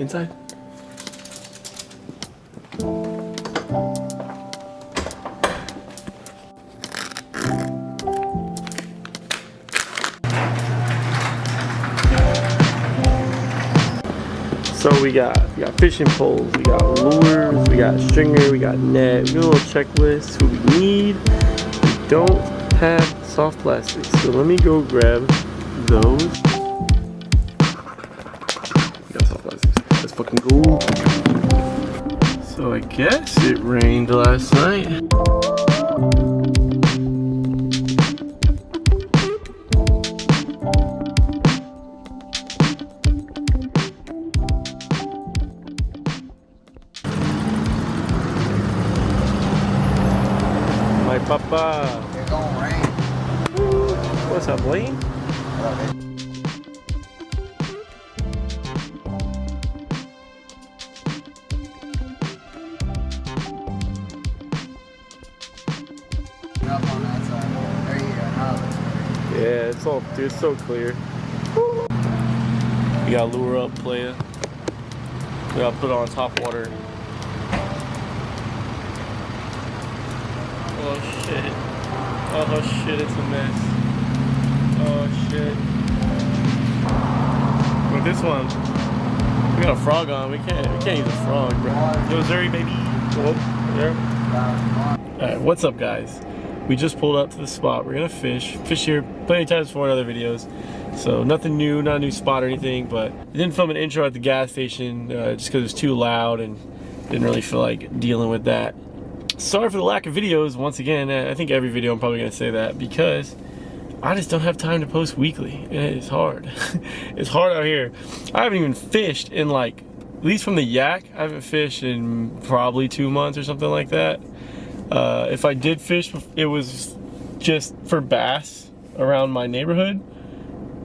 Inside. So we got fishing poles, we got lures, we got stringer, we got net, we got a little checklist, who we need. We don't have soft plastics, so let me go grab those. We got soft plastics. Let's fucking go. So I guess it rained last night. My papa. It's gonna rain. What's up, Lane? Up on that side. There you go. Now Yeah, it's all, dude, it's so clear. We got lure up, playa. We gotta put it on top water. Oh shit. Oh shit, it's a mess. Oh shit. With this one, we got a frog on. We can't use a frog, bro. Yo, Zuri, baby. Whoop, there. Alright, what's up, guys? We just pulled up to the spot. We're gonna fish here plenty of times before in other videos. So nothing new, not a new spot or anything, but I didn't film an intro at the gas station just because it was too loud and didn't really feel like dealing with that. Sorry for the lack of videos once again. I think every video I'm probably gonna say that because I just don't have time to post weekly. It's hard. It's hard out here. I haven't even fished in like, at least from the yak, I haven't fished in probably 2 months or something like that. If I did fish, it was just for bass around my neighborhood,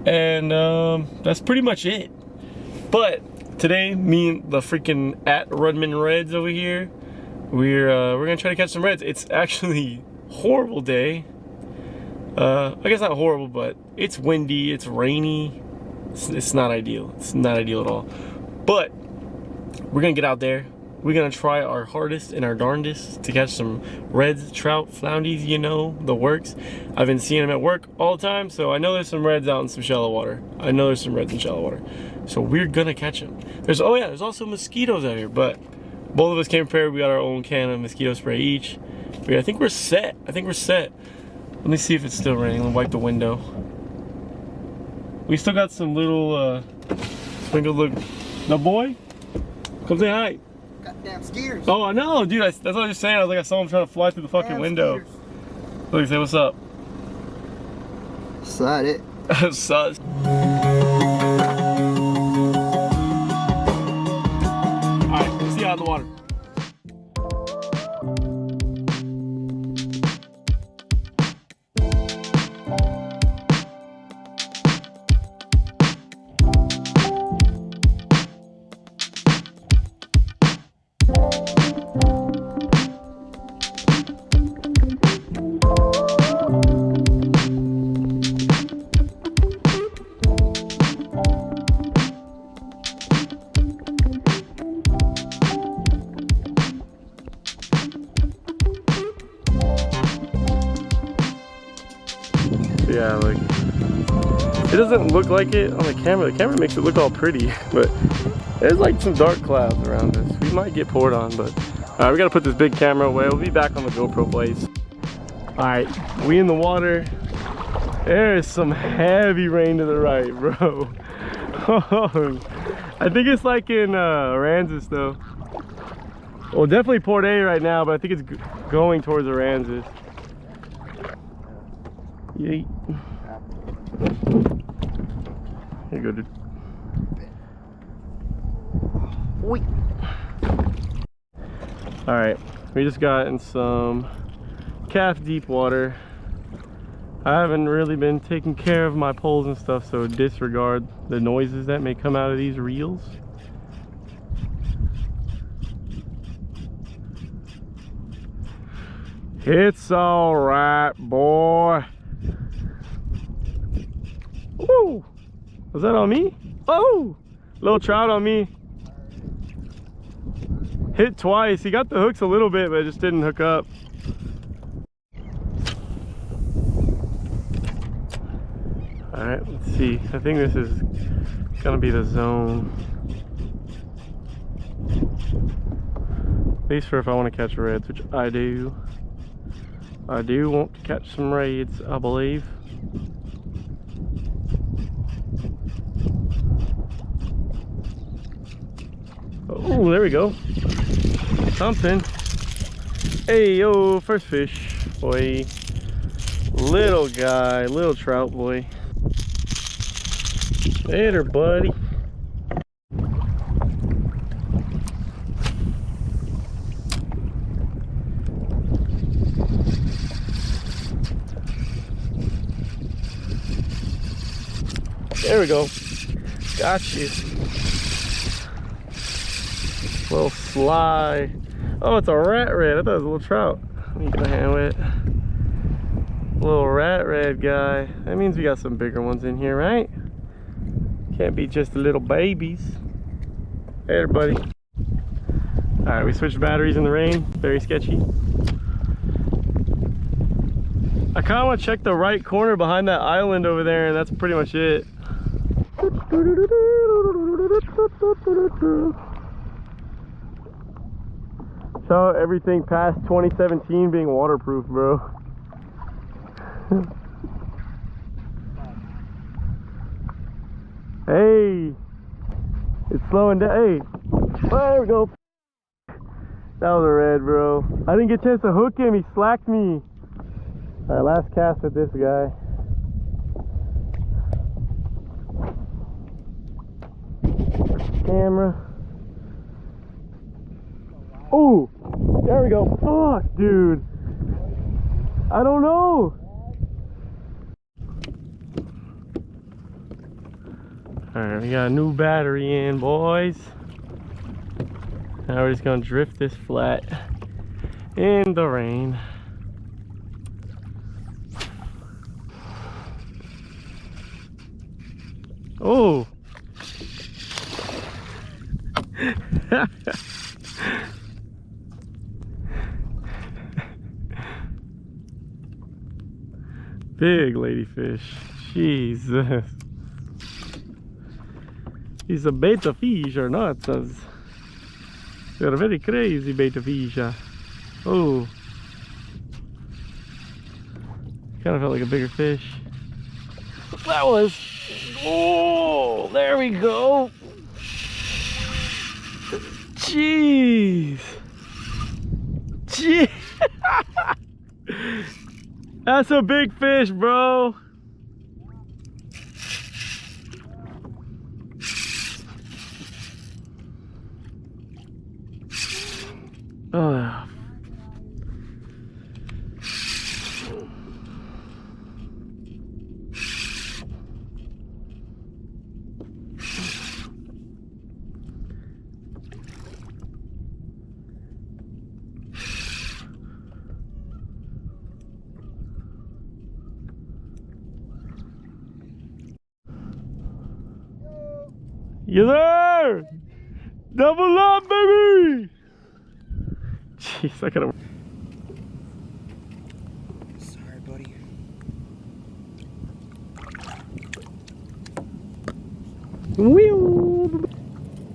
and that's pretty much it. But today, me and the freaking @Rudman Reds over here, we're gonna try to catch some reds. It's actually a horrible day. I guess not horrible, but it's windy, it's rainy. It's not ideal. It's not ideal at all. But we're gonna get out there. We're gonna try our hardest and our darndest to catch some reds, trout, floundies, you know, the works. I've been seeing them at work all the time, so I know there's some reds out in some shallow water. I know there's some reds in shallow water. So we're gonna catch them. There's also mosquitoes out here, but both of us came prepared. We got our own can of mosquito spray each. But yeah, I think we're set. Let me see if it's still raining. Let me wipe the window. We still got some little sprinkled look. No boy? Come say hi. goddamn skeeters. Oh, I know, dude. That's what I was just saying. I was like, I saw him trying to fly through the fucking window. Look, say what's up. Is that it? Sus. Alright, let's see you out in the water. Yeah, like, it doesn't look like it on the camera. The camera makes it look all pretty, but there's like some dark clouds around us. We might get poured on, but we gotta put this big camera away. We'll be back on the GoPro blades. All right, we in the water. There is some heavy rain to the right, bro. I think it's like in Aransas though. Well, definitely Port A right now, but I think it's going towards Aransas. Yeet. Here you go, dude. Wait. All right, we just got in some calf deep water. I haven't really been taking care of my poles and stuff, so disregard the noises that may come out of these reels. It's all right, boy. Woo! Was that on me? Oh! Little trout on me. Hit twice. He got the hooks a little bit, but it just didn't hook up. All right, let's see. I think this is gonna be the zone. At least for if I want to catch reds, which I do. I do want to catch some reds, I believe. Oh, there we go. Something. Hey, yo, first fish, boy. Little guy, little trout boy. Later, buddy. There we go. Got you. Little sly. Oh, it's a rat red. I thought it was a little trout. Let me get a hand with it. Little rat red guy. That means we got some bigger ones in here, right? Can't be just the little babies. Hey there, buddy. Alright, we switched batteries in the rain. Very sketchy. I kind of want to check the right corner behind that island over there, and that's pretty much it. So everything past 2017 being waterproof, bro. Hey, it's slowing down. Hey, oh, there we go. That was a red, bro. I didn't get a chance to hook him. He slacked me. All right, last cast with this guy. Camera. Oh, there we go. Fuck, dude. I don't know. Alright, we got a new battery in, boys. Now we're just gonna drift this flat in the rain. Oh. Big ladyfish. Jesus. He's a beta fish or not? You're a very crazy beta fish. Oh. Kind of felt like a bigger fish. That was. Oh, there we go. Jeez. Jeez. That's a big fish, bro. Oh. You there? Double up, baby! Jeez, I gotta. Sorry, buddy.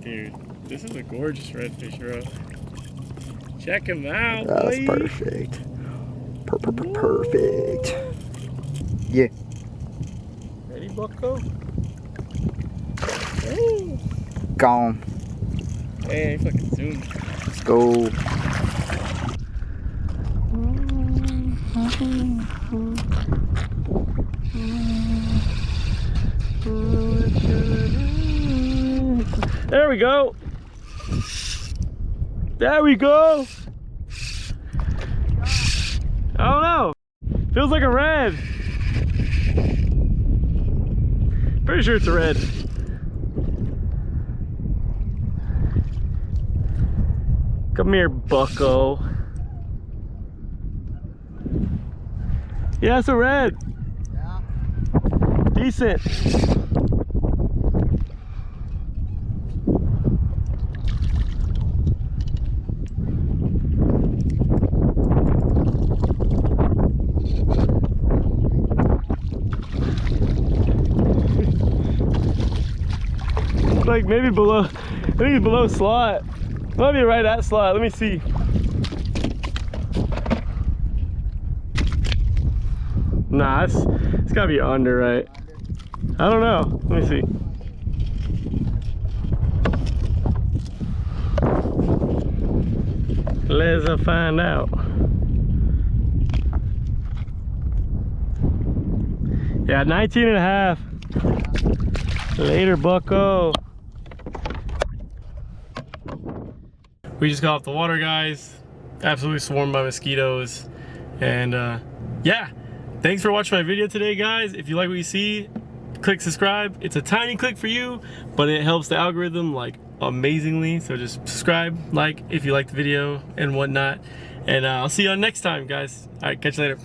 Dude, this is a gorgeous redfish, bro. Check him out, That's boy. perfect. Perfect. Yeah. Ready, bucko? Gone. Hey, fucking zoom. Let's go. There we go. There we go. I don't know. Feels like a red. Pretty sure it's a red. Come here, bucko. Yeah, it's a red. Yeah. Decent. like maybe below, I think it's below slot. Might be right at slot, let me see. Nah, it's gotta be under, right? I don't know, let me see. Let's find out. Yeah, 19 and a half. Later, bucko. We just got off the water, guys. Absolutely swarmed by mosquitoes. And yeah, thanks for watching my video today, guys. If you like what you see, click subscribe. It's a tiny click for you, but it helps the algorithm like amazingly. So just subscribe, like if you like the video and whatnot. And I'll see you on next time, guys. All right, catch you later.